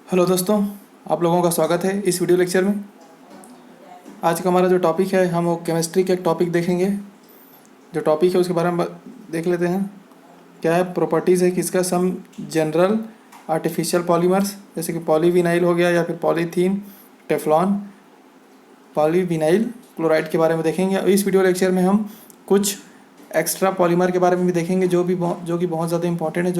Hello दोस्तों, आप लोगों का स्वागत है इस वीडियो लेक्चर में। आज का हमारा जो टॉपिक है, हम वो केमिस्ट्री का एक टॉपिक देखेंगे। जो टॉपिक है उसके बारे में देख लेते हैं। क्या है, प्रॉपर्टीज़ है किसका, सम जनरल आर्टिफिशियल पॉलीमर्स, जैसे कि पॉलीविनाइल हो गया या फिर पॉलीथीन, टेफ्लॉन, पॉलीविनाइल क्लोराइड के बारे में देखेंगे। और इस वीडियो लेक्चर में हम कुछ एक्स्ट्रा पॉलीमर के बारे में भी देखेंगे जो कि बहुत ज़्यादा इंपॉर्टेंट है,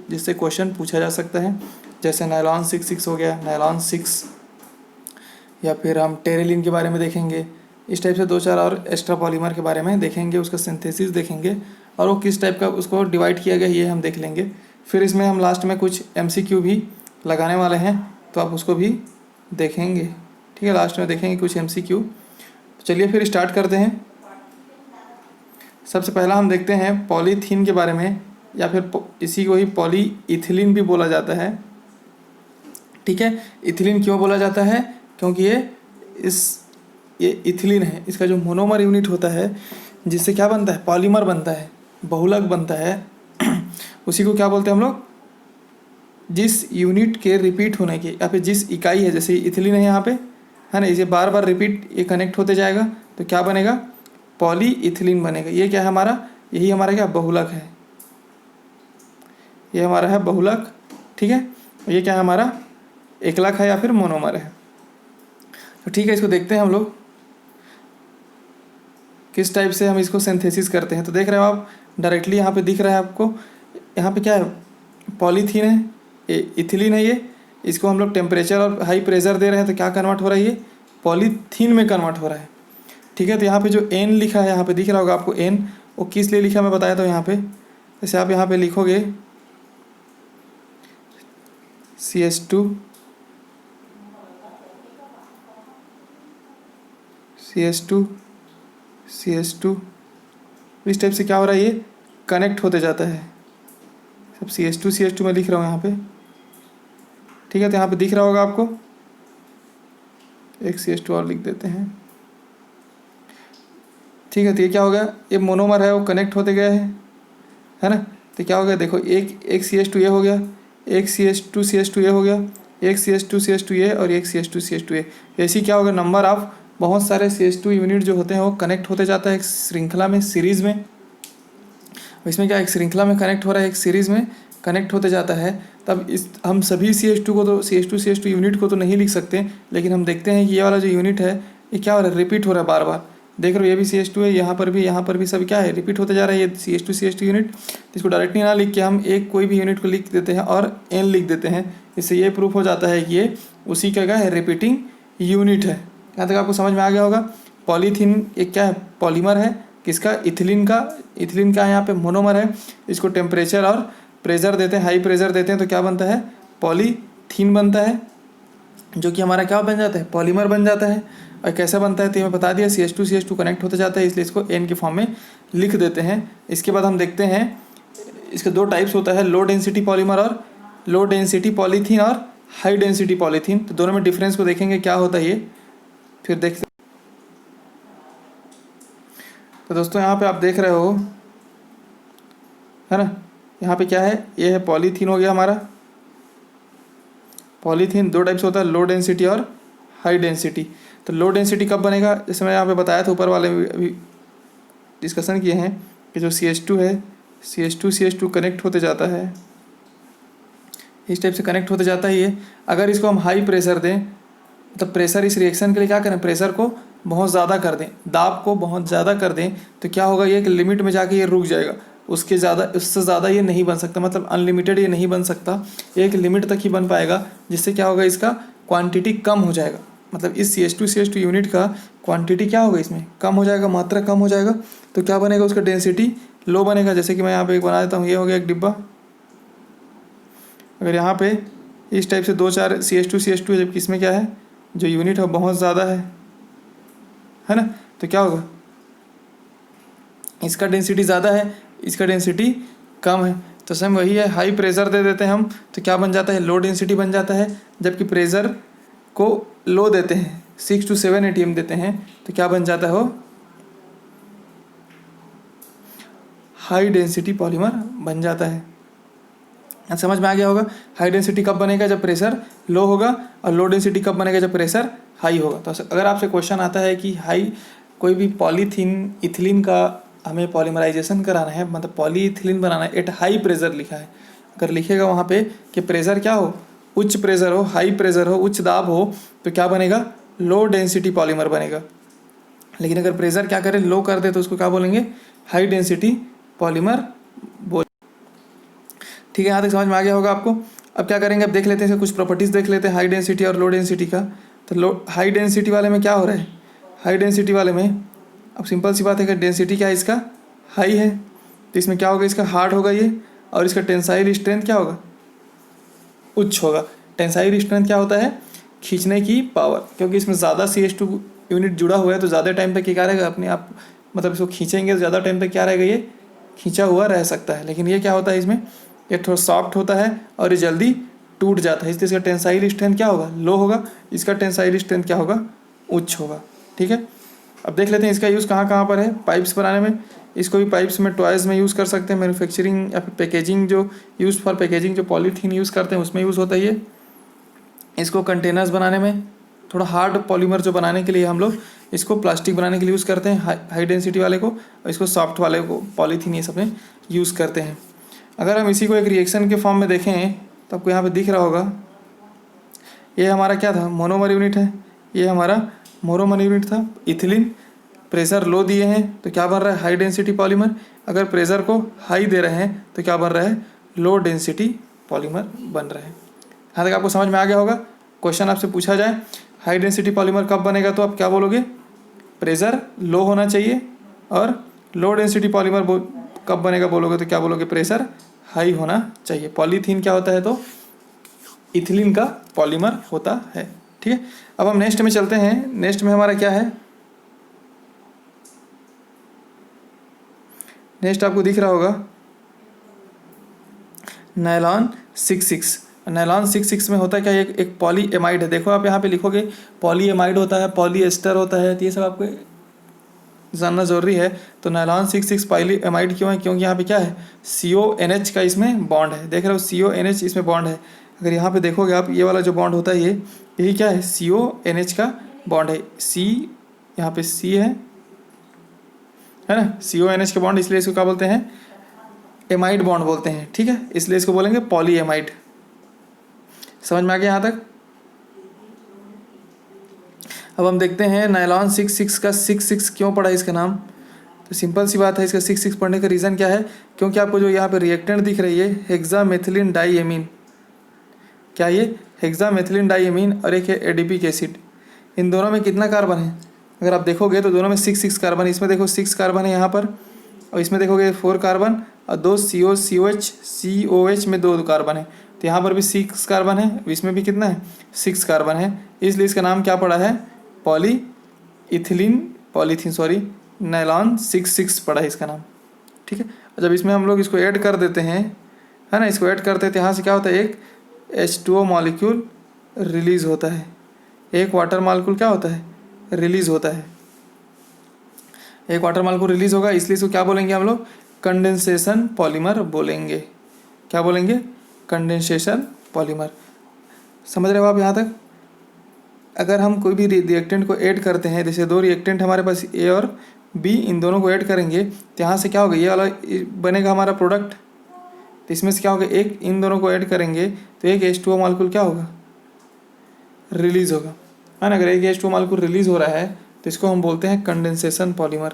जिससे क्वेश्चन पूछा जा सकता है। जैसे नायलॉन 66 हो गया, नायलॉन 6, या फिर हम टेरेलिन के बारे में देखेंगे। इस टाइप से दो चार और एक्स्ट्रा पॉलीमर के बारे में देखेंगे, उसका सिंथेसिस देखेंगे और वो किस टाइप का उसको डिवाइड किया गया ये हम देख लेंगे। फिर इसमें हम लास्ट में कुछ MCQ भी लगाने वाले हैं, तो आप उसको भी देखेंगे। ठीक है, लास्ट में देखेंगे कुछ MCQ। तो चलिए फिर स्टार्ट करते हैं। सबसे पहला हम देखते हैं पॉलीथीन के बारे में, या फिर इसी को ही पॉलीइथिलीन भी बोला जाता है। ठीक है, इथिलीन क्यों बोला जाता है? क्योंकि ये इथिलीन है, इसका जो मोनोमर यूनिट होता है जिससे क्या बनता है, पॉलीमर बनता है, बहुलक बनता है। उसी को क्या बोलते हैं हम लोग? जिस यूनिट के रिपीट होने की या फिर जिस इकाई है, जैसे इथिलीन है यहाँ पे, है ना, इसे बार बार रिपीट ये कनेक्ट होते जाएगा तो क्या बनेगा, पॉलीइथिलीन बनेगा। ये क्या है हमारा, यही हमारा क्या, बहुलक है। ये हमारा है बहुलक। ठीक है, ये क्या है हमारा, एकलक है या फिर मोनोमर है। तो ठीक है, इसको देखते हैं हम लोग किस टाइप से हम इसको सिंथेसिस करते हैं। तो देख रहे हो आप डायरेक्टली यहाँ पे दिख रहा है आपको, यहाँ पे क्या है, पॉलीथीन है, इथिलीन है ये। इसको हम लोग टेम्परेचर और हाई प्रेशर दे रहे हैं तो क्या कन्वर्ट हो रहा है, ये पॉलीथीन में कन्वर्ट हो रहा है। ठीक है, तो यहाँ पे जो N लिखा है, यहाँ पे दिख रहा होगा आपको N, वो किस लिए लिखा मैं बताया था यहाँ पे। जैसे आप यहाँ पे लिखोगे CH2 CH2 CH2, इस टाइप से क्या हो रहा है, ये कनेक्ट होते जाता है। सब CH2 में लिख रहा हूँ यहाँ पे। ठीक है, तो यहाँ पे दिख रहा होगा आपको, एक CH2 और लिख देते हैं। ठीक है, तो ये क्या हो गया, ये मोनोमर है, वो कनेक्ट होते गए हैं, है ना। तो क्या हो गया, देखो एक CH2 ये हो गया, एक CH2 ये हो गया, एक CH2 ये और एक CH2 ये। ऐसी क्या होगा, नंबर ऑफ बहुत सारे CH2 यूनिट जो होते हैं वो कनेक्ट होते जाता है एक श्रृंखला में, सीरीज़ में। इसमें क्या, एक श्रृंखला में कनेक्ट हो रहा है, एक सीरीज़ में कनेक्ट होते जाता है। तब हम सभी CH2 यूनिट को तो नहीं लिख सकते, लेकिन हम देखते हैं कि ये वाला जो यूनिट है ये क्या हो रहा है, रिपीट हो रहा है बार बार। देख रहे हो, ये भी CH2 है, यहाँ पर भी सब क्या है, रिपीट होते जा रहा है ये CH2 यूनिट। इसको डायरेक्टली ना लिख के हम एक कोई भी यूनिट को लिख देते हैं और N लिख देते हैं। इससे ये प्रूफ हो जाता है कि ये उसी का क्या है, रिपीटिंग यूनिट है। यहाँ तक आपको समझ में आ गया होगा। पॉलीथीन एक क्या है, पॉलीमर है किसका, इथिलीन का यहाँ पे मोनोमर है। इसको टेम्परेचर और प्रेशर देते हैं, हाई प्रेशर देते हैं तो क्या बनता है, पॉलीथीन बनता है, जो कि हमारा क्या बन जाता है, पॉलीमर बन जाता है। और कैसे बनता है तो मैं बता दिया, CH2 कनेक्ट होते जाता है, इसलिए इसको N के फॉर्म में लिख देते हैं। इसके बाद हम देखते हैं इसके दो टाइप्स होता है, लो डेंसिटी पॉलीमर और लो डेंसिटी पॉलीथीन और हाई डेंसिटी पॉलीथीन। तो दोनों में डिफरेंस को देखेंगे क्या होता है ये, फिर देखते। तो दोस्तों यहाँ पे आप देख रहे हो, है ना, यहाँ पे क्या है, ये है पॉलीथीन हो गया हमारा। पॉलीथीन दो टाइप्स होता है, लो डेंसिटी और हाई डेंसिटी। तो लो डेंसिटी कब बनेगा, जैसे मैं यहाँ पे बताया था, ऊपर वाले अभी डिस्कशन किए हैं कि जो CH2 है, CH2 कनेक्ट होते जाता है, इस टाइप से कनेक्ट होते जाता है ये। अगर इसको हम हाई प्रेशर दें, तो प्रेशर इस रिएक्शन के लिए क्या करें, प्रेशर को बहुत ज़्यादा कर दें, दाब को बहुत ज़्यादा कर दें, तो क्या होगा, ये एक लिमिट में जाके ये रुक जाएगा। उससे ज़्यादा ये नहीं बन सकता, मतलब अनलिमिटेड ये नहीं बन सकता, एक लिमिट तक ही बन पाएगा। जिससे क्या होगा, इसका क्वांटिटी कम हो जाएगा, मतलब इस CH2 यूनिट का क्वांटिटी क्या होगा, इसमें कम हो जाएगा, मात्रा कम हो जाएगा। तो क्या बनेगा, उसका डेंसिटी लो बनेगा। जैसे कि मैं यहाँ पे एक बना देता हूँ, ये हो गया एक डिब्बा। अगर यहाँ पे इस टाइप से दो चार CH2 है, जबकि इसमें क्या है, जो यूनिट है बहुत ज़्यादा है ना, तो क्या होगा, इसका डेंसिटी ज़्यादा है, इसका डेंसिटी कम है। तो सेम वही है, हाई प्रेशर दे देते हैं हम तो क्या बन जाता है, लो डेंसिटी बन जाता है। जबकि प्रेशर को लो देते हैं, 6 to 7 ATM देते हैं, तो क्या बन जाता है, वो हाई डेंसिटी पॉलीमर बन जाता है। समझ में आ गया होगा। हाई डेंसिटी कब बनेगा, जब प्रेशर लो होगा, और लो डेंसिटी कब बनेगा, जब प्रेशर हाई होगा। तो अगर आपसे क्वेश्चन आता है कि हाई कोई भी पॉलीथीन इथिलीन का हमें पॉलीमराइजेशन कराना है, मतलब पॉलीइथिलीन बनाना है, एट हाई प्रेशर लिखा है, अगर लिखेगा वहाँ पे कि प्रेशर क्या हो, उच्च प्रेशर हो, हाई प्रेशर हो, उच्च दाब हो, तो क्या बनेगा, लो डेंसिटी पॉलीमर बनेगा। लेकिन अगर प्रेशर क्या करे, लो कर दे, तो उसको क्या बोलेंगे, हाई डेंसिटी पॉलीमर बोल। ठीक है, यहाँ तक समझ में आ गया होगा आपको। अब क्या करेंगे, अब देख लेते हैं कुछ प्रॉपर्टीज़ देख लेते हैं हाई डेंसिटी और लो डेंसिटी का। तो लो हाई डेंसिटी वाले में क्या हो रहा है, हाई डेंसिटी वाले में अब सिंपल सी बात है कि डेंसिटी क्या है इसका, हाई है, तो इसमें क्या होगा, इसका हार्ड होगा ये, और इसका टेंसाइल स्ट्रेंथ क्या होगा, उच्च होगा। टेंसाइल स्ट्रेंथ क्या होता है, खींचने की पावर, क्योंकि इसमें ज़्यादा CH2 यूनिट जुड़ा हुआ है, तो ज़्यादा टाइम तक ये क्या रहेगा, अपने आप मतलब इसको खींचेंगे तो ज़्यादा टाइम तक क्या रहेगा, ये खींचा हुआ रह सकता है। लेकिन ये क्या होता है, इसमें ये थोड़ा सॉफ्ट होता है और ये जल्दी टूट जाता है, इसलिए इसका टेंसाइल स्ट्रेंथ क्या होगा, लो होगा, इसका टेंसाइल स्ट्रेंथ क्या होगा, उच्च होगा। ठीक है, अब देख लेते हैं इसका यूज़ कहाँ कहाँ पर है, पाइप्स बनाने में। इसको भी पाइप्स में, टॉयज़ में यूज़ कर सकते हैं, मैन्युफैक्चरिंग या फिर पैकेजिंग, जो यूज़ फॉर पैकेजिंग जो पॉलीथीन यूज़ करते हैं उसमें यूज़ होता है ये। इसको कंटेनर्स बनाने में, थोड़ा हार्ड पॉलीमर जो बनाने के लिए हम लोग इसको प्लास्टिक बनाने के लिए यूज़ करते हैं, हाई डेंसिटी वाले को, और इसको सॉफ्ट वाले को पॉलीथीन ये सब में यूज़ करते हैं। अगर हम इसी को एक रिएक्शन के फॉर्म में देखें तो आपको यहाँ पे दिख रहा होगा, ये हमारा क्या था, मोनोमर यूनिट है, ये हमारा मोनोमर यूनिट था। इथिलीन प्रेशर लो दिए हैं तो क्या बन रहा है, हाई डेंसिटी पॉलीमर। अगर प्रेशर को हाई दे रहे हैं तो क्या बन रहा है, लो डेंसिटी पॉलीमर बन रहा है। यहाँ तक आपको समझ में आ गया होगा। क्वेश्चन आपसे पूछा जाए हाई डेंसिटी पॉलीमर कब बनेगा, तो आप क्या बोलोगे, प्रेशर लो होना चाहिए, और लो डेंसिटी पॉलीमर कब बनेगा बोलोगे तो क्या बोलोगे, प्रेशर हाई होना चाहिए। पॉलीथीन क्या होता है, तो इथिलीन का पॉलीमर होता है। ठीक है, अब हम नेक्स्ट में चलते हैं। नेक्स्ट में हमारा क्या है, नेक्स्ट आपको दिख रहा होगा नायलॉन 66। नायलॉन 66 में होता क्या है, एक पॉली एमाइड है। देखो आप यहाँ पे लिखोगे पॉली एमाइड होता है, पॉलीएस्टर होता है, तो ये सब आपको जानना जरूरी है। तो नायलॉन 66 पॉली एमाइड क्यों है, क्योंकि यहाँ पे क्या है, CONH का इसमें बॉन्ड है। देख रहे हो CONH इसमें बॉन्ड है। अगर यहाँ पे देखोगे आप, ये वाला जो बॉन्ड होता है यही क्या है, CONH का बॉन्ड है। C यहाँ पे C है ना, CONH के बॉन्ड, इसलिए इसको क्या बोलते हैं, एमाइड बॉन्ड बोलते हैं। ठीक है, इसलिए इसको बोलेंगे पॉली एमाइड। समझ में आ गया यहाँ तक। अब हम देखते हैं नायलॉन 66 का 66 क्यों पड़ा इसका नाम। तो सिंपल सी बात है, इसका 66 पढ़ने का रीज़न क्या है, क्योंकि आपको जो यहाँ पे रिएक्टेंट दिख रही है हेक्सामेथिलीन डाईएमीन, क्या ये हेक्सामेथिलीन डाईएमीन, और एक है एडिपिक एसिड। इन दोनों में कितना कार्बन है, अगर आप देखोगे तो दोनों में 6 कार्बन। इसमें देखो 6 कार्बन है यहाँ पर, और इसमें देखोगे 4 कार्बन, और 2 COH में 2 कार्बन है। तो यहाँ पर भी 6 कार्बन है, इसमें भी कितना है, 6 कार्बन है। इसलिए इसका नाम क्या पड़ा है, पॉलीथीन नायलॉन 66 पड़ा है इसका नाम। ठीक है, जब इसमें हम लोग इसको ऐड कर देते हैं, है ना, इसको ऐड करते हैं तो यहाँ से क्या होता है, एक H2O मॉलिक्यूल रिलीज होता है, एक वाटर मॉलिक्यूल क्या होता है, रिलीज होता है, एक वाटर मॉलिक्यूल रिलीज होगा। इसलिए इसको क्या बोलेंगे हम लोग, कंडेंसेशन पॉलीमर बोलेंगे। क्या बोलेंगे, कंडेंसेशन पॉलीमर। समझ रहे हो आप यहाँ तक। अगर हम कोई भी रिएक्टेंट को ऐड करते हैं, जैसे 2 रिएक्टेंट हमारे पास A और B, इन दोनों को ऐड करेंगे तो यहाँ से क्या होगा, ये वाला बनेगा हमारा प्रोडक्ट। तो इसमें से क्या होगा, एक इन दोनों को ऐड करेंगे तो एक H2O मॉलिक्यूल क्या होगा, रिलीज होगा, है ना। अगर एक H2O मॉलिक्यूल रिलीज हो रहा है तो इसको हम बोलते हैं कंडेंसेशन पॉलीमर।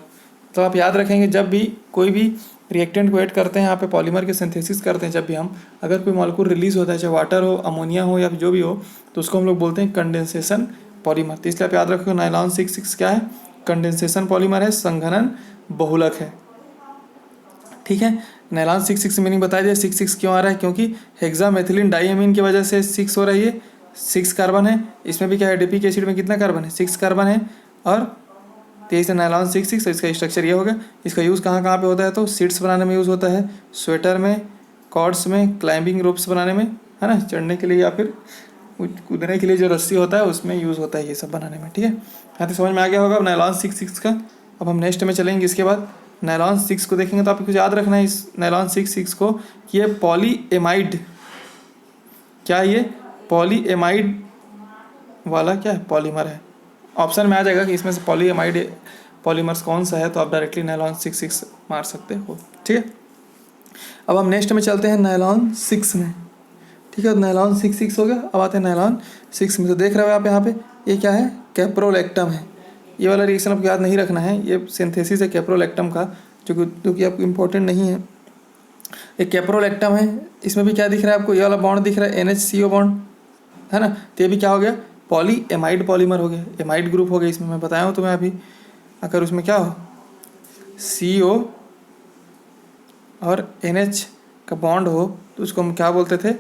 तो आप याद रखेंगे, जब भी कोई भी रिएक्टेंट को ऐड करते हैं, यहाँ पे पॉलीमर के सिंथेसिस करते हैं, जब भी हम, अगर कोई मॉलिक्यूल रिलीज होता है, चाहे वाटर हो, अमोनिया हो, या जो भी हो, तो उसको हम लोग बोलते हैं कंडेंसेशन पॉलीमर। तो इसलिए आप याद रखो नायलॉन 66 क्या है, कंडेंसेशन पॉलीमर है, संघनन बहुलक है। ठीक है, नायलॉन 66 मीनिंग बता दिया। 66 क्यों आ रहा है, क्योंकि हेक्सामेथिलीन डाईएमीन की वजह से 6 हो रही है, 6 कार्बन है। इसमें भी क्या है, एडिपिक एसिड में कितना कार्बन है, 6 कार्बन है, और 23 नायलॉन 66। इसका स्ट्रक्चर ये हो गया। इसका यूज़ कहाँ कहाँ पे होता है, तो सीट्स बनाने में यूज़ होता है, स्वेटर में, कॉर्ड्स में, क्लाइंबिंग रोप्स बनाने में, है ना, चढ़ने के लिए या फिर कूदने के लिए जो रस्सी होता है उसमें यूज़ होता है ये सब बनाने में। ठीक है, यहाँ तक समझ में आ गया होगा नायलॉन 66 का। अब हम नेक्स्ट में चलेंगे। इसके बाद नायलॉन 6 को देखेंगे, तो आपको कुछ याद रखना है इस नायलॉन 66 को कि ये पॉली एमाइड क्या ये पॉलीएमाइड वाला क्या है पॉलीमर है। ऑप्शन में आ जाएगा कि इसमें से पॉलीएमाइड पॉलीमर्स कौन सा है, तो आप डायरेक्टली नायलॉन 6 मार सकते हो। ठीक है, अब हम नेक्स्ट में चलते हैं नायलॉन 6 में। ठीक है, नायलॉन 6 हो गया। अब आते हैं नायलॉन 6 में। तो देख रहे हो आप यहाँ पे, ये क्या है, कैप्रोलैक्टम है। ये वाला रिएक्शन आपको याद नहीं रखना है, ये सिंथेसिस है कैप्रोलैक्टम का, जो कि आपको इम्पोर्टेंट नहीं है। एक कैप्रोलैक्टम है, इसमें भी क्या दिख रहा है आपको, ये वाला बॉन्ड दिख रहा है NHCO बॉन्ड, है ना। तो ये भी क्या हो गया, पॉलीएमाइड पॉलीमर हो गया, एमाइड ग्रुप हो गया इसमें। मैं बताया हूँ तुम्हें अभी, अगर उसमें क्या हो CO और NH का बॉन्ड हो तो उसको हम क्या बोलते थे,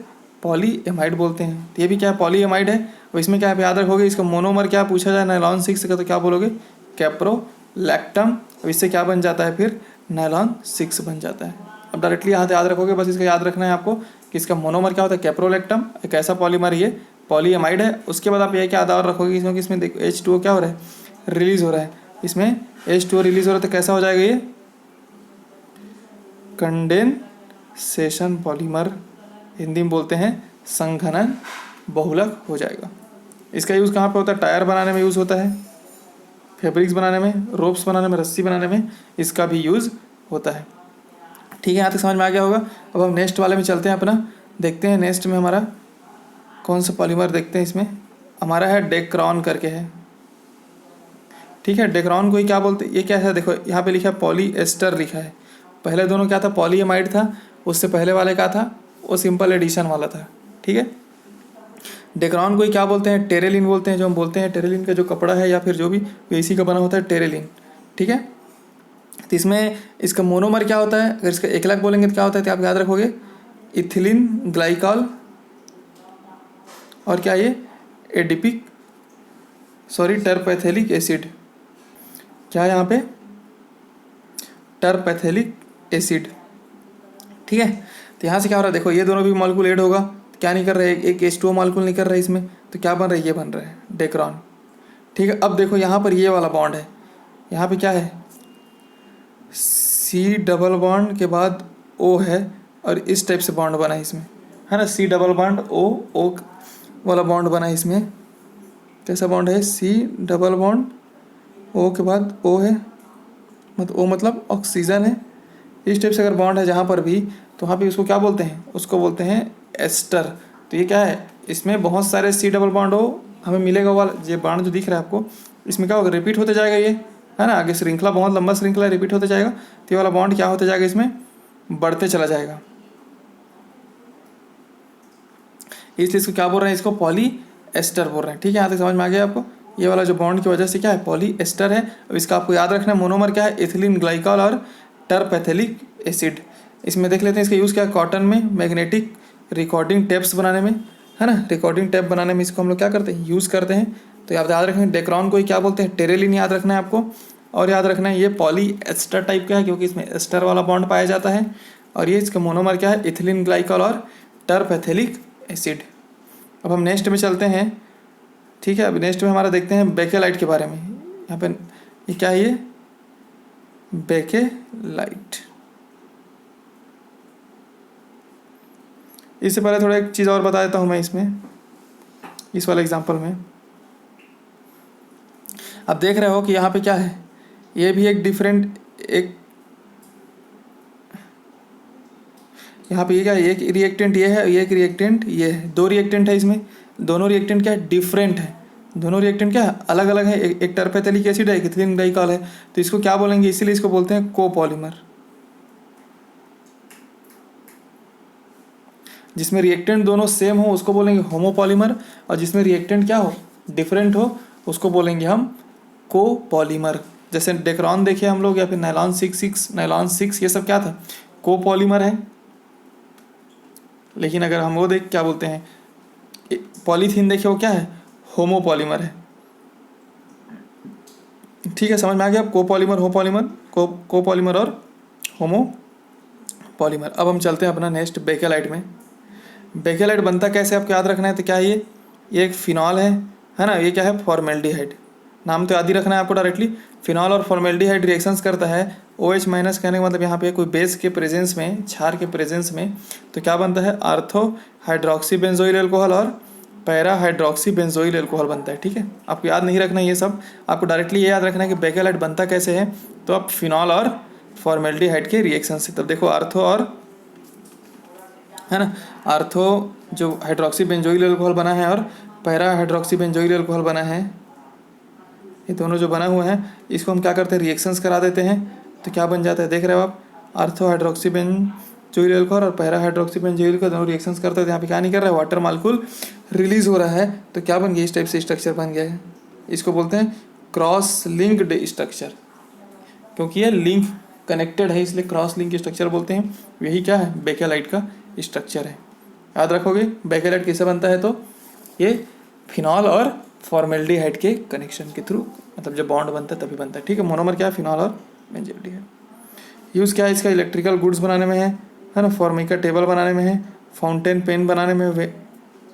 पॉलीएमाइड बोलते हैं। तो ये भी क्या है, पॉलीएमाइड है। और इसमें क्या है, याद रखोगे, इसका मोनोमर क्या पूछा जाए नायलॉन 6 का, तो क्या बोलोगे, कैप्रोलैक्टम। अब इससे क्या बन जाता है फिर, नायलॉन 6 बन जाता है। अब डायरेक्टली यहाँ याद रखोगे, बस इसका याद रखना है आपको कि इसका मोनोमर क्या होता है, कैप्रोलैक्टम, एक ऐसा पॉलीमर ये पॉलीएमाइड है। उसके बाद आप ये क्या याद और रखोगे, क्योंकि इसमें देखो H2O क्या हो रहा है, रिलीज हो रहा है। इसमें H2O रिलीज हो रहा है, तो कैसा हो जाएगा ये, कंडेंसेशन पॉलीमर, हिंदी में बोलते हैं संघनन बहुलक हो जाएगा। इसका यूज़ कहाँ पे होता है, टायर बनाने में यूज़ होता है, फैब्रिक्स बनाने में, रोप्स बनाने में, रस्सी बनाने में इसका भी यूज़ होता है। ठीक है, यहाँ तक समझ में आ गया होगा। अब हम नेक्स्ट वाले में चलते हैं अपना, देखते हैं नेक्स्ट में हमारा कौन सा पॉलीमर देखते हैं। इसमें हमारा है डेक्रॉन करके है। ठीक है, डेक्रॉन को ही क्या बोलते हैं, ये क्या है, देखो यहाँ पे लिखा है पॉलीएस्टर लिखा है। पहले दोनों क्या था, पॉलीएमाइड था, उससे पहले वाले का था वो सिंपल एडिशन वाला था। ठीक है, डेक्रॉन को ही क्या बोलते हैं, टेरेलिन बोलते हैं। जो हम बोलते हैं टेरेलिन का जो कपड़ा है या फिर जो भी इसी का बना होता है टेरेलिन। ठीक है, तो इसमें इसका मोनोमर क्या होता है, अगर इसका एक लाख बोलेंगे तो क्या होता है, तो आप याद रखोगे इथिलीन ग्लाइकॉल और क्या ये टर्पेथेलिक एसिड। क्या यहाँ पे, टर्पेथेलिक एसिड। ठीक है, तो यहाँ से क्या हो रहा है, देखो ये दोनों भी मॉलिक्यूल ऐड होगा, तो क्या नहीं कर रहे, एक H2O मॉलिक्यूल नहीं कर रहा है इसमें, तो क्या बन रहा है, ये बन रहा है डेक्रॉन। ठीक है, अब देखो यहाँ पर ये वाला बॉन्ड है, यहाँ पे क्या है, C डबल बॉन्ड के बाद O है, और इस टाइप से बॉन्ड बना है इसमें, है ना। C डबल बॉन्ड O वाला बॉन्ड बना है इसमें। कैसा बॉन्ड है, C डबल बॉन्ड O के बाद O है, मतलब O मतलब ऑक्सीजन है। इस टाइप से अगर बॉन्ड है जहाँ पर भी, तो वहाँ पे उसको क्या बोलते हैं, उसको बोलते हैं एस्टर। तो ये क्या है, इसमें बहुत सारे C डबल बॉन्ड हो हमें मिलेगा, वाला ये बॉन्ड जो दिख रहा है आपको, इसमें क्या होगा, रिपीट होते जाएगा ये, है ना। आगे श्रृंखला बहुत लंबा श्रृंखला रिपीट होते जाएगा, तो ये वाला बॉन्ड क्या होते जाएगा, इसमें बढ़ते चला जाएगा। इसलिए इसको क्या बोल रहे हैं, इसको पॉलीएस्टर बोल रहे हैं। ठीक है, यहाँ तक समझ में आ गया आपको। ये वाला जो बॉन्ड की वजह से क्या है, पॉलीएस्टर है। अब इसका आपको याद रखना है, मोनोमर क्या है, इथिलीन ग्लाइकॉल और टर्पेथेलिक एसिड। इसमें देख लेते हैं इसका यूज़ क्या है, कॉटन में मैग्नेटिक रिकॉर्डिंग टेप्स बनाने में, है ना। रिकॉर्डिंग टेप बनाने में इसको हम लोग क्या करते हैं, यूज़ करते हैं। तो आप याद रखें, डेक्रॉन को ही क्या बोलते हैं, टेरेलिन याद रखना है आपको। और याद रखना है ये पॉलीएस्टर टाइप का है, क्योंकि इसमें एस्टर वाला बॉन्ड पाया जाता है। और ये इसका मोनोमर क्या है, इथिलीन ग्लाइकॉल और टर्पेथेलिक एसिड। अब हम नेक्स्ट में चलते हैं। ठीक है, अब नेक्स्ट में हमारा देखते हैं बेकेलाइट के बारे में। यहाँ पे ये क्या है, ये बेकेलाइट। इससे पहले थोड़ा एक चीज़ और बता देता हूँ मैं इसमें, इस वाले एग्जांपल में आप देख रहे हो कि यहाँ पे क्या है, ये भी एक डिफरेंट, एक यहाँ पे ये क्या है, एक रिएक्टेंट ये है, एक रिएक्टेंट ये है, दो रिएक्टेंट है इसमें। दोनों रिएक्टेंट क्या है, डिफरेंट है। दोनों रिएक्टेंट क्या है, अलग अलग है। एक टर्पेथेलिक एसिड है, एक इथिलीन ग्लाइकॉल है। तो इसको क्या बोलेंगे, इसीलिए इसको बोलते हैं कोपॉलीमर। जिसमें रिएक्टेंट दोनों सेम हो उसको बोलेंगे होमोपॉलीमर, और जिसमें रिएक्टेंट क्या हो, डिफरेंट हो, उसको बोलेंगे हम कोपॉलीमर। जैसे डेक्रॉन देखिए हम लोग, या फिर नायलॉन 6 ये सब क्या था, कोपॉलीमर है। लेकिन अगर हम वो देख क्या बोलते हैं, पॉलीथीन देखिए, वो क्या है, होमोपॉलीमर है। ठीक है, समझ में आ गया, कोपॉलीमर, कोपॉलीमर और होमोपॉलीमर। अब हम चलते हैं अपना नेक्स्ट बेकेलाइट में। बेकेलाइट बनता कैसे आपको याद रखना है, तो क्या है ये एक फिनॉल है ना। ये क्या है, फॉर्मेल्डिहाइड। नाम तो याद ही रखना है आपको डायरेक्टली। फिनॉल और फॉर्मेल्डिहाइड रिएक्शंस करता है OH माइनस कहने का मतलब यहाँ पे कोई बेस के प्रेजेंस में, क्षार के प्रेजेंस में, तो क्या बनता है, आर्थो हाइड्रोक्सी बेंजोइल एल्कोहल और पैरा हाइड्रोक्सी बेंजोइल एल्कोहल बनता है। ठीक है, आपको याद नहीं रखना ये सब, आपको डायरेक्टली ये याद रखना है कि बेकेलाइट बनता कैसे है। तो आप फिनॉल और फॉर्मेल्डिहाइड के रिएक्शन से, तब देखो आर्थो और, है ना, आर्थो जो हाइड्रोक्सी बेंजोइल एल्कोहल बना है और पैरा हाइड्रोक्सी बेंजोइल एल्कोहल बना है, ये दोनों जो बना हुआ है इसको हम क्या करते हैं, रिएक्शंस करा देते हैं। तो क्या बन जाता है, देख रहे हो आप, आर्थो हाइड्रोक्सी बेंजोइल एल्कोहल और पैरा हाइड्रोक्सी बेंजोइल का दोनों रिएक्शंस करते हैं। यहाँ पे क्या नहीं कर रहा है, वाटर मालिक्यूल रिलीज हो रहा है। तो क्या बन गया, इस टाइप से स्ट्रक्चर बन गया है। इसको बोलते हैं क्रॉस लिंक्ड स्ट्रक्चर, क्योंकि ये लिंक कनेक्टेड है इसलिए क्रॉस लिंक स्ट्रक्चर बोलते हैं। यही क्या है, बेकेलाइट का स्ट्रक्चर है। याद रखोगे बेकेलाइट कैसे बनता है, तो ये फिनॉल और फॉर्मेल्डिहाइड के कनेक्शन के थ्रू, मतलब जब बॉन्ड बनता है तभी बनता है। ठीक है, मोनोमर क्या है, फिनॉल और बेंजोइल्डिहाइड। यूज़ क्या है इसका, इलेक्ट्रिकल गुड्स बनाने में है ना, फॉर्मिका टेबल बनाने में है, फाउंटेन पेन बनाने में,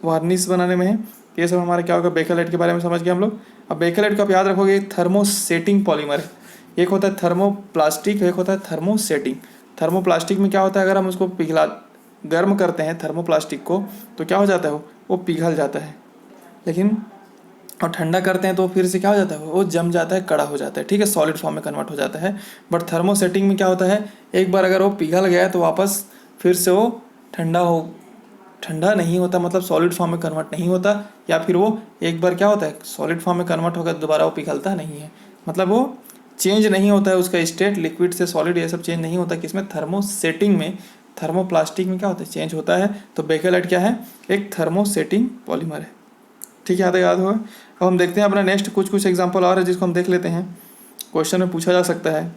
वार्निश बनाने में है। ये सब हमारा क्या होगा, बेकेलाइट के बारे में समझ गए हम लोग। अब बेकेलाइट को आप याद रखोगे थर्मोसेटिंग पॉलीमर है। एक होता है थर्मोप्लास्टिक, एक होता है थर्मोसेटिंग। थर्मोप्लास्टिक में क्या होता है, अगर हम उसको पिघला गर्म करते हैं थर्मोप्लास्टिक को, तो क्या हो जाता है, वो पिघल जाता है। लेकिन और ठंडा करते हैं तो फिर से क्या हो जाता है, वो जम जाता है, कड़ा हो जाता है। ठीक है, सॉलिड फॉर्म में कन्वर्ट हो जाता है। बट थर्मोसेटिंग में क्या होता है, एक बार अगर वो पिघल गया तो वापस फिर से वो ठंडा नहीं होता, मतलब सॉलिड फॉर्म में कन्वर्ट नहीं होता। या फिर वो एक बार क्या होता है, सॉलिड फॉर्म में कन्वर्ट होगा तो दोबारा वो पिघलता नहीं है, मतलब वो चेंज नहीं होता है उसका स्टेट, लिक्विड से सॉलिड ये सब चेंज नहीं होता। किसमें, थर्मोसेटिंग में। थर्मोप्लास्टिक में क्या होता है, चेंज होता है। तो बेकेलाइट क्या है, एक थर्मोसेटिंग पॉलीमर है। ठीक है, याद होगा। अब हम देखते हैं अपना नेक्स्ट कुछ एग्जांपल और है जिसको हम देख लेते हैं, क्वेश्चन में पूछा जा सकता है।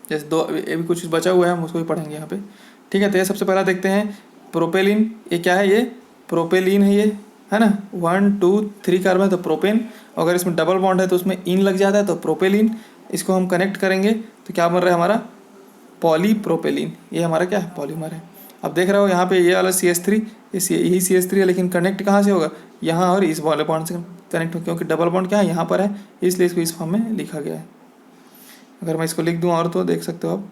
जैसे दो ये भी कुछ बचा हुआ है, हम उसको भी पढ़ेंगे यहाँ पे। ठीक है, तो ये सबसे पहला देखते हैं प्रोपेलिन। ये क्या है, ये प्रोपेलिन है, ये है ना, 1 2 3 कार्बन, तो प्रोपेन। अगर इसमें डबल बॉन्ड है तो उसमें इन लग जाता है, तो प्रोपेलिन। इसको हम कनेक्ट करेंगे तो क्या बन रहा है हमारा, पॉलीप्रोपेलिन। ये हमारा क्या है, पॉलीमर है। अब देख रहे हो यहाँ पे ये वाला CH3, यही CH3 है, लेकिन कनेक्ट कहाँ से होगा, यहाँ और इस वाले बॉन्ड से कनेक्ट हो, क्योंकि डबल बॉन्ड क्या है, यहाँ पर है, इसलिए इसको इस फॉर्म में लिखा गया है। अगर मैं इसको लिख दूँ और, तो देख सकते हो आप,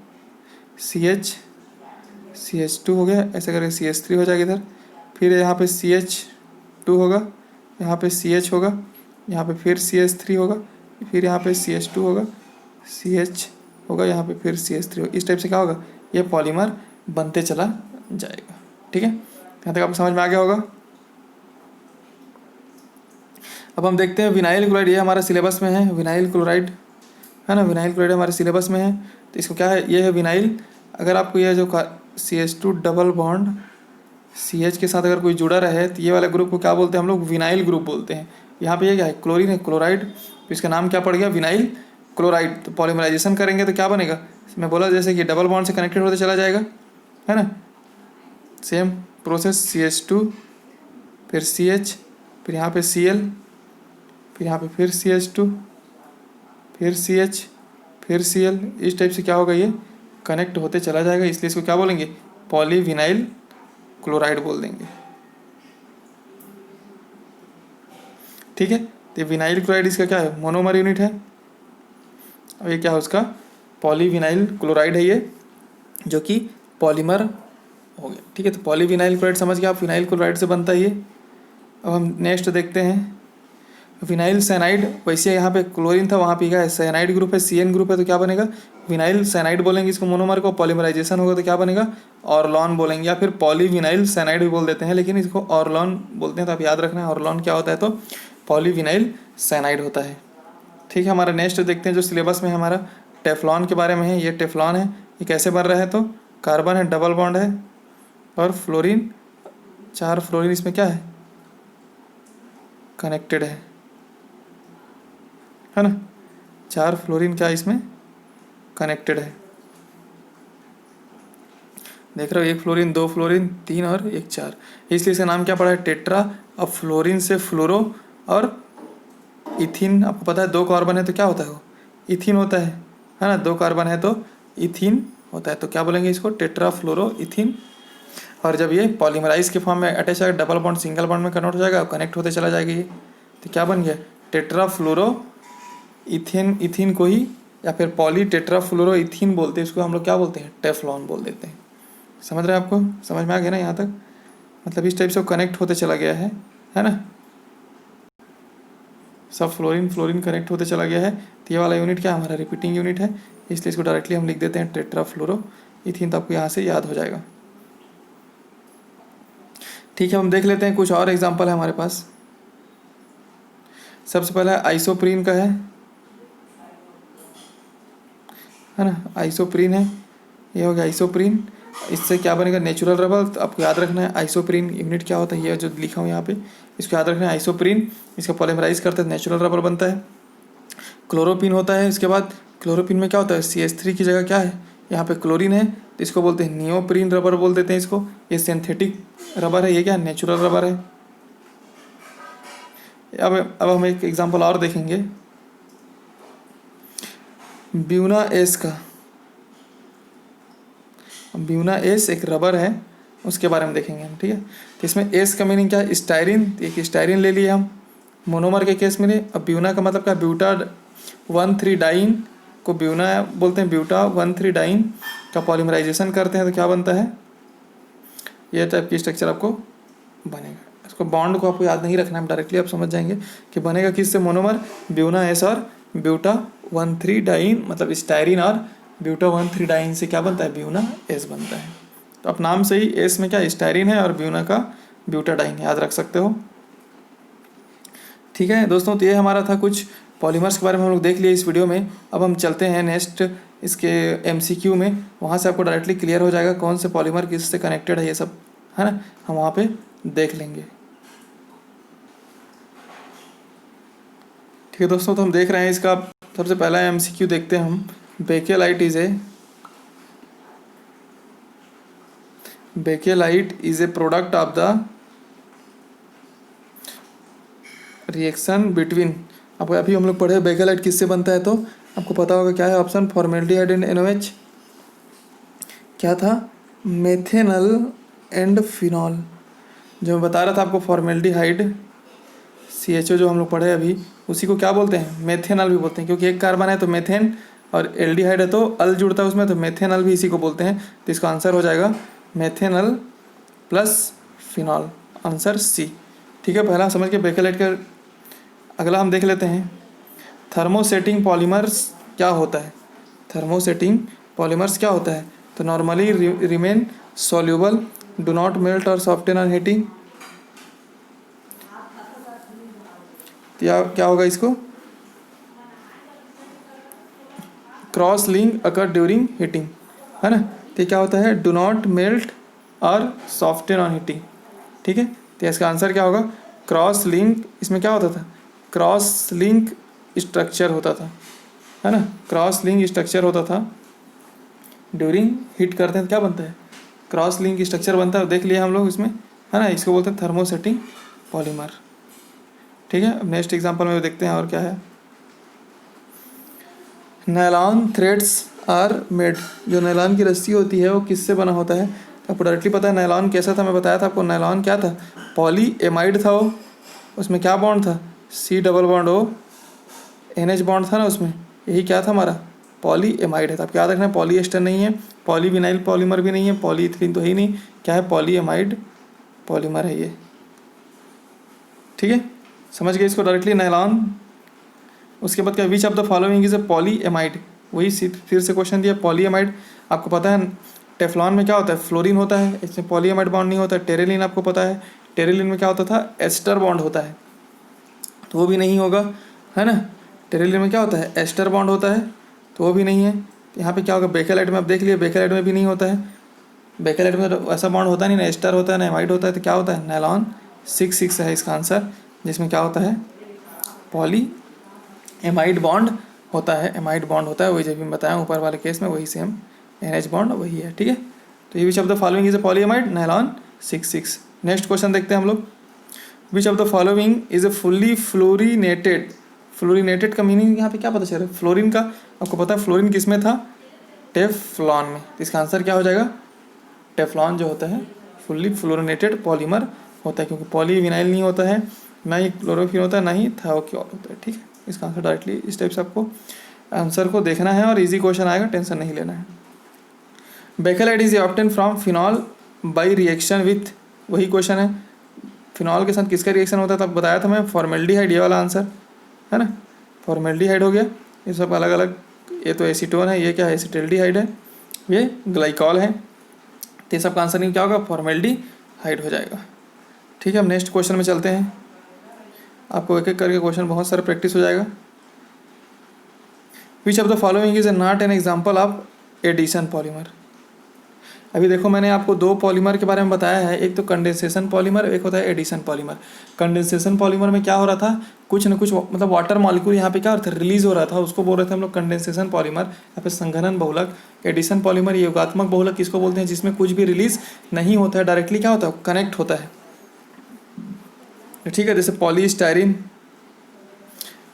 CH2 हो गया, ऐसे करके CH3 हो जाएगा इधर, फिर यहाँ पे CH2 होगा, यहाँ पे CH होगा, यहाँ पे फिर CH3 होगा, फिर यहाँ पे CH2 होगा, CH होगा, यहाँ पे फिर CH3 होगा। इस टाइप से क्या होगा, ये पॉलीमर बनते चला जाएगा। ठीक है, यहाँ तक आपको समझ में आ गया होगा। अब हम देखते हैं विनाइल क्लोराइड, ये हमारा सिलेबस में है, विनाइल क्लोराइड है ना, विनाइल क्लोराइड हमारे सिलेबस में है। तो इसको क्या है, ये है विनाइल। अगर आपको ये जो CH2 डबल बॉन्ड CH के साथ अगर कोई जुड़ा रहे तो ये वाले ग्रुप को क्या बोलते हैं हम लोग, विनाइल ग्रुप बोलते हैं। यहाँ पे ये क्या है, क्लोरीन है, क्लोराइड, तो इसका नाम क्या पड़ गया, विनाइल क्लोराइड। तो पॉलीमराइजेशन करेंगे तो क्या बनेगा, मैं बोला जैसे कि डबल बॉन्ड से कनेक्टेड होते चला जाएगा, है ना, सेम प्रोसेस, CH2 फिर CH, फिर यहाँ पे Cl, फिर यहाँ पे फिर CH2, फिर CH, फिर Cl। इस टाइप से क्या होगा, ये कनेक्ट होते चला जाएगा, इसलिए इसको क्या बोलेंगे, पॉलीविनाइल क्लोराइड बोल देंगे। ठीक है, तो विनाइल क्लोराइड इसका क्या है, मोनोमर यूनिट है। अब ये क्या है, उसका पॉलीविनाइल क्लोराइड है ये, जो कि पॉलीमर हो गया। ठीक है, तो पॉलीविनाइल क्लोराइड समझ गया आप, विनाइल क्लोराइड से बनता है ये। अब हम नेक्स्ट देखते हैं विनाइल साइनाइड। वैसे यहाँ पे क्लोरीन था, वहाँ पे क्या है, साइनाइड ग्रुप है, CN ग्रुप है, तो क्या बनेगा, विनाइल साइनाइड बोलेंगे इसको मोनोमर को। पॉलीमराइजेशन होगा तो क्या बनेगा, ऑर्लॉन बोलेंगे, या फिर पॉलीविनाइल साइनाइड भी बोल देते हैं, लेकिन इसको ऑर्लॉन बोलते हैं। तो आप याद रखना है ऑर्लॉन क्या होता है, तो पॉलीविनाइल साइनाइड होता है। ठीक है, हमारा नेक्स्ट देखते हैं जो सिलेबस में हमारा टेफ्लॉन के बारे में है। ये टेफ्लॉन है, ये कैसे बन रहा है, तो कार्बन है, डबल बॉन्ड है और फ्लोरीन, 4 फ्लोरीन इसमें क्या है, कनेक्टेड है ना, 4 फ्लोरीन क्या इसमें कनेक्टेड है। देख रहे हो, 1 फ्लोरीन, 2 फ्लोरीन, 3 और 1 4, इसलिए इसका नाम क्या पड़ा है, टेट्रा। अब फ्लोरीन से फ्लोरो और इथिन, आपको पता है 2 कार्बन है तो क्या होता है, वो इथिन होता है ना, 2 कार्बन है तो इथिन होता है। तो क्या बोलेंगे इसको, टेट्रा फ्लोरो इथिन। और जब ये पॉलीमराइज के फॉर्म में अटैच आएगा, डबल बॉन्ड सिंगल बॉन्ड में कन्वर्ट हो जाएगा, कनेक्ट होते चला जाएगा ये, तो क्या बन गया, टेट्रा फ्लोरो इथिन। इथिन को ही या फिर पॉली टेट्राफ्लोरोइथीन बोलते हैं इसको, हम लोग क्या बोलते हैं, टेफ्लॉन बोल देते हैं। समझ रहे हैं, आपको समझ में आ गया ना यहाँ तक? मतलब इस टाइप से कनेक्ट होते चला गया है ना, सब फ्लोरीन फ्लोरीन कनेक्ट होते चला गया है। तो ये वाला यूनिट क्या हमारा रिपीटिंग यूनिट है, इसलिए इसको डायरेक्टली हम लिख देते हैं टेट्राफ्लोरोइथीन, तो आपको यहाँ से याद हो जाएगा। ठीक है, हम देख लेते हैं कुछ और एग्जांपल है हमारे पास। सबसे पहला आइसोप्रीन का है ना, आइसोप्रीन है, ये हो गया आइसोप्रीन। इससे क्या बनेगा, नेचुरल रबर। तो आपको याद रखना है आइसोप्रीन यूनिट क्या होता है, ये जो लिखा हूँ यहाँ पे, इसको याद रखना है। आइसोप्रीन, इसका पॉलीमराइज करते हैं नेचुरल रबर बनता है। क्लोरोपिन होता है, इसके बाद क्लोरोपिन में क्या होता है, CH3 की जगह क्या है, यहाँ पे क्लोरीन है, तो इसको बोलते हैं नियोप्रीन रबर बोल देते हैं इसको। ये सिंथेटिक रबर है, ये क्या नेचुरल रबर है। अब हम एक एग्जांपल और देखेंगे ब्यूना एस का। ब्यूना एस एक रबर है, उसके बारे में देखेंगे हम, ठीक है। तो इसमें एस का मीनिंग क्या है, स्टायरिन। एक स्टायरिन ले लिए हम मोनोमर के केस में। अब ब्यूना का मतलब क्या, ब्यूटा 1,3 डाइन को ब्यूना बोलते हैं। ब्यूटा 1,3 डाइन का पॉलीमराइजेशन करते हैं तो क्या बनता है, ये टाइप की स्ट्रक्चर आपको बनेगा। इसको बॉन्ड को आपको याद नहीं रखना है, डायरेक्टली आप समझ जाएंगे कि बनेगा किससे, मोनोमर ब्यूना एस और ब्यूटा 1,3 डाइन, मतलब स्टायरिन और ब्यूटा 1,3 डाइन से क्या बनता है, ब्यूना एस बनता है। तो अब नाम से ही एस में क्या स्टायरिन है और ब्यूना का ब्यूटाडाइन, याद रख सकते हो। ठीक है दोस्तों, तो ये हमारा था कुछ पॉलीमर्स के बारे में हम लोग देख लिए इस वीडियो में। अब हम चलते हैं नेक्स्ट इसके MCQ में, वहाँ से आपको डायरेक्टली क्लियर हो जाएगा कौन से पॉलीमर किससे कनेक्टेड है, ये सब है ना, हम वहाँ पे देख लेंगे। ठीक है दोस्तों, तो हम देख रहे हैं इसका सबसे पहला MCQ देखते हैं हम। Bakelite is a product of the reaction between, आपको अभी हम लोग पढ़े बेकेलाइट किससे बनता है, तो आपको पता होगा क्या है ऑप्शन, फॉर्मेल्डिहाइड एंड NaOH, क्या था, मेथेनल एंड फिनॉल। जो मैं बता रहा था आपको फॉर्मेल्डिहाइड CHO जो हम लोग पढ़े अभी, उसी को क्या बोलते हैं, मेथेनल भी बोलते हैं, क्योंकि एक कार्बन है तो मेथेन और एल्डिहाइड है तो अल जुड़ता है उसमें, तो मेथेनल भी इसी को बोलते हैं। तो इसका आंसर हो जाएगा मेथेनल प्लस फिनॉल, आंसर C। ठीक है, पहला समझ के बेकेलाइट का। अगला हम देख लेते हैं थर्मोसेटिंग पॉलीमर्स क्या होता है। थर्मोसेटिंग पॉलीमर्स क्या होता है, तो normally remain soluble, do not melt और सॉफ्टन ऑन हीटिंग। क्या होगा इसको, क्रॉस लिंक अकर ड्यूरिंग हीटिंग, है ना। तो क्या होता है, डू नॉट मेल्ट और सॉफ्टन ऑन हीटिंग। ठीक है, तो इसका आंसर क्या होगा, क्रॉस लिंक। इसमें क्या होता था, क्रॉस लिंक स्ट्रक्चर होता था, है ना, क्रॉस लिंक स्ट्रक्चर होता था। ड्यूरिंग हीट करते हैं तो क्या बनता है, क्रॉस लिंक स्ट्रक्चर बनता है, देख लिया हम लोग इसमें, है ना। इसको बोलते हैं थर्मोसेटिंग पॉलीमर। ठीक है, अब नेक्स्ट एग्जांपल में देखते हैं और क्या है। नायलॉन थ्रेड्स आर मेड, जो नायलॉन की रस्सी होती है वो किससे बना होता है, तो आपको डायरेक्टली पता है नायलॉन कैसा था, मैं बताया था आपको। नायलॉन क्या था, पॉली एमाइड था वो, उसमें क्या बॉन्ड था, C+O NH बॉन्ड था ना उसमें, यही क्या था हमारा, पॉली एमाइड है। तो आपको याद रखना है पॉलीएस्टर नहीं है, पॉलीविनाइल पॉलीमर भी नहीं है, पॉलीइथिलीन तो है ही नहीं, क्या है, पॉली एमाइड पॉलीमर है ये। ठीक है, समझ गए इसको डायरेक्टली, नायलॉन। उसके बाद क्या, which of the following is A poly amide, वही फिर से क्वेश्चन दिया, पॉली एमाइड। आपको पता है टेफ्लॉन में क्या होता है, फ्लोरीन होता है, इसमें पॉली एमाइड बॉन्ड नहीं होता है। टेरेलिन आपको पता है, टेरेलिन में क्या होता था, एस्टर बॉन्ड होता है, तो वो भी नहीं होगा, है ना। टेरेलिन में क्या होता है, एस्टर बॉन्ड होता है, तो वो भी नहीं है। तो यहाँ पे क्या होगा, बेकेलाइट में आप देख लिए, बेकेलाइट में भी नहीं होता है। बेकेलाइट में तो ऐसा बॉन्ड होता नहीं, ना एस्टर होता है ना एमाइड होता है, तो क्या होता है, नायलॉन 6 है इसका आंसर, जिसमें क्या होता है, पॉली एमाइड बॉन्ड होता है। एमाइड बॉन्ड होता है, वही जब भी बताया ऊपर वाले केस में, वही सेम NH बॉन्ड वही है। ठीक है, तो ये विच of the following is A poly amide, nylon 6। Next question देखते हैं हम लोग, विच of the following is A fully fluorinated. Fluorinated का मीनिंग यहाँ पे क्या पता चल रहा है, फ्लोरीन का आपको पता है, फ्लोरीन किस में था, टेफ्लॉन में। तो इसका आंसर क्या हो जाएगा, टेफ्लॉन जो होता है फुल्ली फ्लोरिनेटेड पॉलीमर होता है, क्योंकि पॉलीविनाइल नहीं होता है, ना ही क्लोरोफिन होता है, ना ही थायोक्योल होता है। ठीक है, इसका आंसर डायरेक्टली इस टाइप से आपको आंसर को देखना है और इजी क्वेश्चन आएगा, टेंशन नहीं लेना है। Bakelite is obtain from phenol by reaction with, वही क्वेश्चन है, फिनॉल के साथ किसका रिएक्शन होता है, तब बताया था मैं, फॉर्मेल्डिहाइड, ये वाला आंसर है ना, फॉर्मेल्डिहाइड हो गया। ये सब अलग अलग, ये तो एसीटोन है, ये क्या है, एसिटिल्डिहाइड है, ये ग्लाइकॉल है, तो ये सब का आंसर नहीं क्या होगा, फॉर्मेल्डिहाइड हो जाएगा। ठीक है, अब नेक्स्ट क्वेश्चन में चलते हैं, आपको एक एक करके क्वेश्चन बहुत सारा प्रैक्टिस हो जाएगा। Which of the following is not an example of addition polymer. अभी देखो मैंने आपको दो पॉलीमर के बारे में बताया है, एक तो कंडेंसेशन पॉलीमर, एक होता है एडिशन पॉलीमर। कंडेंसेशन पॉलीमर में क्या हो रहा था, कुछ न कुछ मतलब वाटर मॉलिक्यूल यहाँ पे क्या हो रहा था, रिलीज हो रहा था, उसको बोल रहे थे हम लोग कंडेंसेशन पॉलीमर। यहाँ पे संघनन बहुलक। एडिशन पॉलीमर योगात्मक बहुलक किसको बोलते हैं, जिसमें कुछ भी रिलीज नहीं होता है, डायरेक्टली क्या होता है, कनेक्ट होता है। ठीक है, जैसे पॉलीस्टाइरिन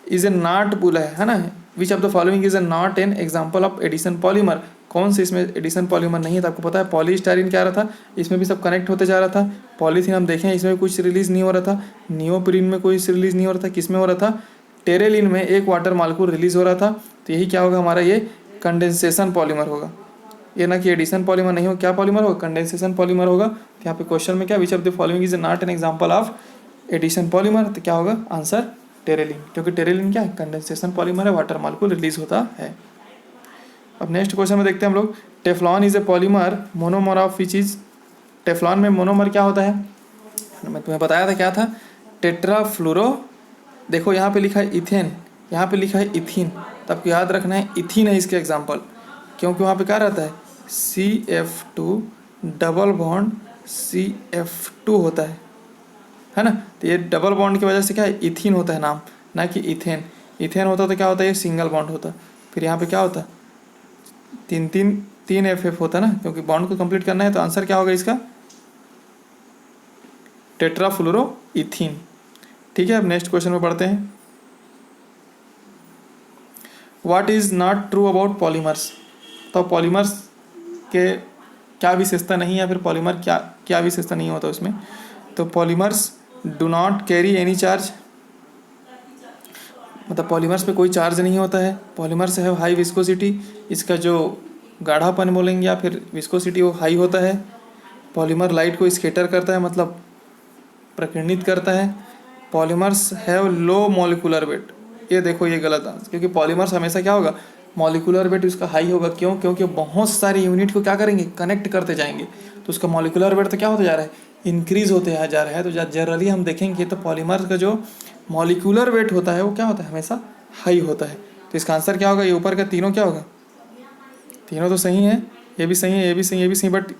इज ए नॉट बोला है ना, which of the following is a not an example of addition polymer. कौन से इसमें एडिशन पॉलीमर नहीं है, तो आपको पता है पॉलीस्टाइरिन क्या रहा था, इसमें भी सब कनेक्ट होते जा रहा था। पॉलीथीन हम देखें, इसमें भी कुछ रिलीज नहीं हो रहा था। नियोप्रीन में कोई रिलीज नहीं हो रहा था, किस में हो रहा था, टेरेलिन में एक वाटर मॉलिक्यूल रिलीज हो रहा था। तो यही क्या होगा हमारा, ये कंडेंसेशन पॉलीमर होगा। ये ना कि एडिशन पॉलीमर नहीं हो, क्या पॉलीमर होगा, कंडेंसेशन पॉलीमर होगा। तो यहाँ पे क्वेश्चन में क्या, which of the following is not an example of addition polymer, तो क्या होगा आंसर, टेरेलिन, क्योंकि टेरेलिन क्या है, कंडेंसेशन पॉलीमर है, वाटर मॉलिक्यूल रिलीज होता है। अब नेक्स्ट क्वेश्चन में देखते हैं हम लोग, Teflon is a polymer monomer of which is, Teflon में मोनोमर क्या होता है, मैं तुम्हें बताया था क्या था, टेट्राफ्लोरो, देखो यहाँ पे लिखा है इथेन, यहाँ पे लिखा है इथीन, तो आपको याद रखना है इथीन है इसके एग्जाम्पल, क्योंकि वहाँ पे क्या रहता है, CF2 डबल बॉन्ड CF2 होता है ना, तो ये डबल बॉन्ड की वजह से क्या है, इथीन होता है नाम, ना कि इथेन। इथेन होता तो क्या होता है, ये सिंगल बॉन्ड होता। फिर यहाँ पे क्या होता, तीन FF होता है ना, क्योंकि बॉन्ड को कंप्लीट करना है। तो आंसर क्या होगा इसका, टेट्राफ्लोरो इथीन। ठीक है, अब नेक्स्ट क्वेश्चन में पढ़ते हैं, what is not true about polymers. तो पॉलीमर्स के क्या विशेषता नहीं है, फिर पॉलीमर क्या क्या विशेषता नहीं होता उसमें। तो polymers do not carry any charge, मतलब पॉलीमर्स पे कोई चार्ज नहीं होता है। पॉलीमर्स है हाई विस्कोसिटी, इसका जो गाढ़ापन बोलेंगे या फिर विस्कोसिटी वो हाई होता है। पॉलीमर लाइट को स्कैटर करता है, मतलब प्रकीर्णित करता है। Polymers have low molecular weight, ये देखो ये गलत आंसर, क्योंकि पॉलीमर्स हमेशा क्या होगा, मॉलिक्यूलर वेट उसका हाई होगा। क्यों, क्योंकि बहुत सारे यूनिट को क्या करेंगे, कनेक्ट करते जाएंगे, तो उसका मॉलिक्यूलर वेट तो क्या होता जा रहा है, इंक्रीज होते जा रहा है। तो जनरली हम देखेंगे तो पॉलीमर का जो मॉलिक्यूलर वेट होता है वो क्या होता है, हमेशा हाई होता है। तो इसका आंसर क्या होगा, ये ऊपर का तीनों क्या होगा, तीनों तो सही है, ये भी सही है, ये भी सही है, ये भी सही, बट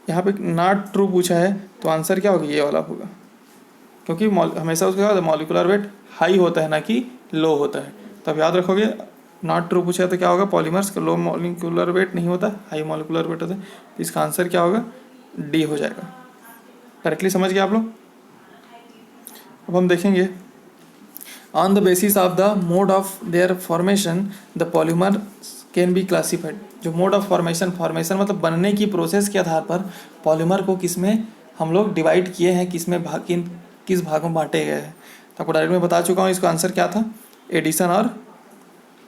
यहाँ पे नॉट ट्रू पूछा है, तो आंसर क्या होगा, ये वाला होगा, क्योंकि हमेशा उसका क्या होता है, मॉलिक्यूलर वेट हाई होता है ना कि लो होता है। तो अब याद रखोगे, नॉट ट्रू पूछा है तो क्या होगा, पॉलीमर्स का लो मॉलिक्यूलर वेट नहीं होता, हाई मॉलिक्यूलर वेट होता है। तो इसका आंसर क्या होगा, डी हो जाएगा। डायरेक्टली समझ गए आप लोग। अब हम देखेंगे, on the basis of the mode of their formation the polymer can be classified. जो मोड ऑफ फॉर्मेशन मतलब बनने की प्रोसेस के आधार पर पॉलीमर को किस में हम लोग डिवाइड किए हैं, किस में किस भागों में बांटे गए हैं। तो आपको डायरेक्ट में बता चुका हूँ, इसका आंसर क्या था, एडिशन और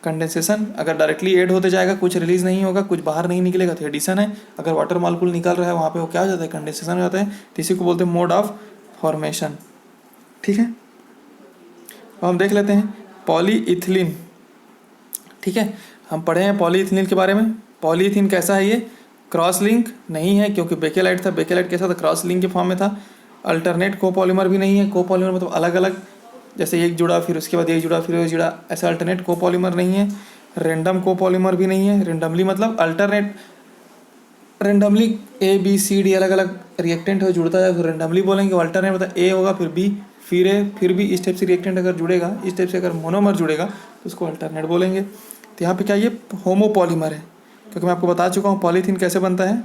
कंडेंसेशन। अगर डायरेक्टली ऐड होते जाएगा, कुछ रिलीज नहीं होगा, कुछ बाहर नहीं निकलेगा, तो एडिशन है। अगर वाटर मॉलिक्यूल निकल रहा है वहाँ पे वो क्या हो जाता है, कंडेंसेशन हो जाता है। तो इसी को बोलते हैं मोड ऑफ फॉर्मेशन। ठीक है, अब हम देख लेते हैं पॉलीइथिलीन। ठीक है, हम पढ़े हैं पॉलीइथिलीन के बारे में। पॉलीइथीन कैसा है, ये क्रॉस लिंक नहीं है, क्योंकि बेकेलाइट था। बेकेलाइट कैसा था, क्रॉस लिंक के फॉर्म में था। अल्टरनेट कोपॉलीमर भी नहीं है। कोपॉलीमर मतलब अलग अलग, जैसे एक जुड़ा फिर उसके बाद एक जुड़ा फिर एक जुड़ा, ऐसा अल्टरनेट कोपॉलीमर नहीं है। रेंडम कोपॉलीमर भी नहीं है। रेंडमली मतलब अल्टरनेट, रेंडमली ABCD अलग अलग रिएक्टेंट है जुड़ता है, तो रेंडमली बोलेंगे। अल्टरनेट मतलब A होगा फिर B फिर A फिर B, इस टाइप से रिएक्टेंट अगर जुड़ेगा, इस टाइप से अगर मोनोमर जुड़ेगा तो उसको अल्टरनेट बोलेंगे। तो यहाँ पे क्या, ये होमोपॉलीमर है, क्योंकि मैं आपको बता चुका हूँ पॉलीथीन कैसे बनता है,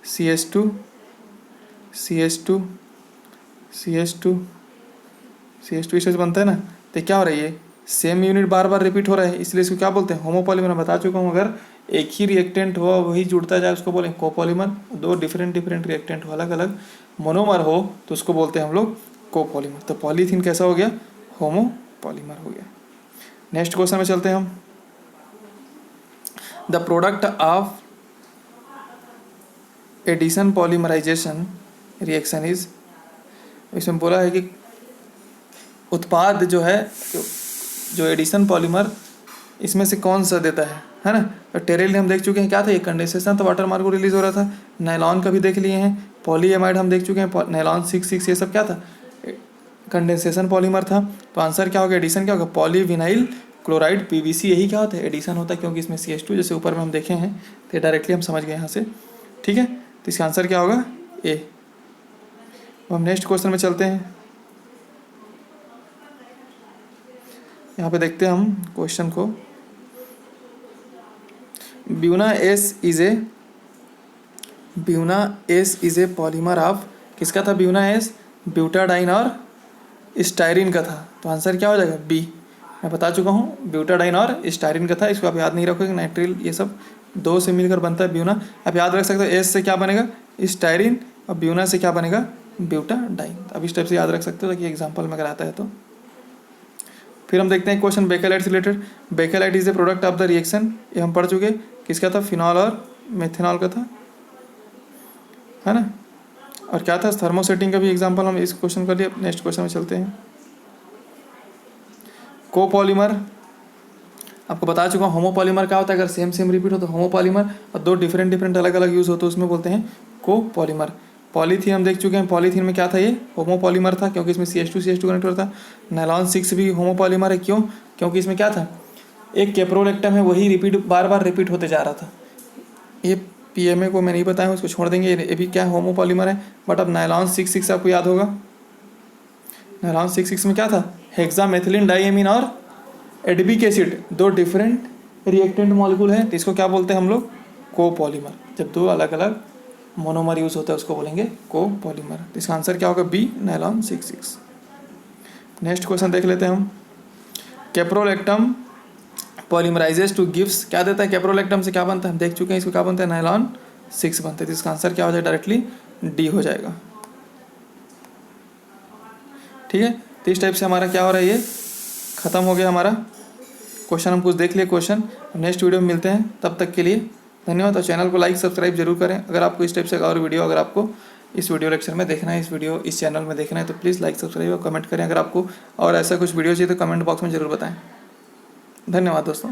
CH2 CH2 CH2 CH2 इस बनता है ना। तो क्या हो रहा है, ये सेम यूनिट बार बार रिपीट हो रहा है, इसलिए इसको क्या बोलते हैं, होमोपॉलीमर। मैं बता चुका हूँ, अगर एक ही रिएक्टेंट हो वही जुड़ता जाए उसको बोलेंगे कोपॉलीमर। दो डिफरेंट रिएक्टेंट हो, अलग अलग मोनोमर हो, तो उसको बोलते हैं हम लोग कोपॉलीमर। तो पॉलीथीन कैसा हो गया, होमोपॉलीमर हो गया। नेक्स्ट क्वेश्चन में चलते हैं हम। The product of addition polymerization reaction is, इसमें बोला है कि उत्पाद जो है, जो एडिशन पॉलीमर, इसमें से कौन सा देता है ना। तो टेरेल हम देख चुके हैं, क्या था ये, कंडेंसेशन तो वाटर मार्क को रिलीज हो रहा था। नायलॉन का भी देख लिए हैं। पॉलीएमाइड हम देख चुके हैं, नायलॉन 6,6 ये सब क्या था, कंडेंसेशन पॉलीमर था। तो आंसर क्या होगा, एडिशन क्या होगा, पॉलीविनाइल क्लोराइड PVC, यही क्या होता है, एडिशन होता है, क्योंकि इसमें CH2 जैसे ऊपर में हम देखे हैं, तो डायरेक्टली हम समझ गए यहाँ से। ठीक है, तो इसका आंसर क्या होगा, ए। अब हम नेक्स्ट क्वेश्चन में चलते हैं। यहाँ पे देखते हैं हम क्वेश्चन को। Buena S is a polymer of, किसका था ब्यूना एस, ब्यूटाडाइन और स्टायरिन का था। तो आंसर क्या हो जाएगा, बी। मैं बता चुका हूँ, ब्यूटाडाइन और स्टायरिन का था। इसको आप याद नहीं रखोगे, नाइट्रिल ये सब दो से मिलकर बनता है ब्यूना। आप याद रख सकते हो, एस से क्या बनेगा, स्टायरिन, और ब्यूना से क्या बनेगा, ब्यूटाडाइन। अब इस टाइप से याद रख सकते हो ताकि एग्जाम्पल में अगर आता है तो। फिर हम देखते हैं क्वेश्चन बेकेलाइट से related. Bakelite is a product of the reaction, ये हम पढ़ चुके, किसका था, फिनॉल और मेथेनॉल का था, है ना। और क्या था, थर्मोसेटिंग का भी एग्जांपल हम इस क्वेश्चन का लिए। नेक्स्ट क्वेश्चन में चलते हैं। कोपॉलीमर आपको बता चुका हूँ। होमोपॉलीमर क्या होता है, अगर सेम रिपीट हो तो होमोपॉलीमर, और दो डिफरेंट अलग अलग यूज़ हो तो उसमें बोलते हैं कोपॉलीमर। पॉलीथीन हम देख चुके हैं, पॉलीथीन में क्या था, ये होमोपॉलीमर था, क्योंकि इसमें CH2 कनेक्ट होता था। नायलॉन 6 भी होमोपॉलीमर है, क्यों, क्योंकि इसमें क्या था, एक कैप्रोलेक्टम है, वही बार बार रिपीट होते जा रहा था। ये PMA को मैं नहीं बताया, उसको छोड़ देंगे, ये भी क्या होमोपॉलीमर है। बट अब नायलॉन 6 आपको याद होगा, नायलॉन 6 में क्या था, हेक्सामेथिलीन डाइएमीन और एडबिक एसिड, दो डिफरेंट रिएक्टेंट मॉलिक्यूल है, तो इसको क्या बोलते हैं हम लोग, कोपॉलीमर। जब दो अलग अलग मोनोमर यूज होता है उसको बोलेंगे कोपॉलीमर। तो इसका आंसर क्या होगा, बी, नायलॉन 6। नेक्स्ट क्वेश्चन देख लेते हैं हम। कैप्रोलेक्टम पॉलीमराइजेस टू गिव्स, क्या देता है, कैप्रोलेक्टम से क्या बनता है, हम देख चुके हैं, इसको क्या बनता है, नायलॉन 6 बनता है। तो इसका आंसर क्या हो जाएगा, डायरेक्टली डी हो जाएगा। ठीक है, तो इस टाइप से हमारा क्या हो रहा है, ये खत्म हो गया हमारा क्वेश्चन। हम कुछ देख लिए क्वेश्चन। नेक्स्ट वीडियो में मिलते हैं, तब तक के लिए धन्यवाद। और चैनल को लाइक सब्सक्राइब जरूर करें। अगर आपको इस टाइप से और वीडियो, अगर आपको इस वीडियो लेक्चर में देखना है, इस चैनल में देखना है, तो प्लीज़ लाइक सब्सक्राइब और कमेंट करें। अगर आपको और ऐसा कुछ वीडियो चाहिए तो कमेंट बॉक्स में ज़रूर बताएं। धन्यवाद दोस्तों।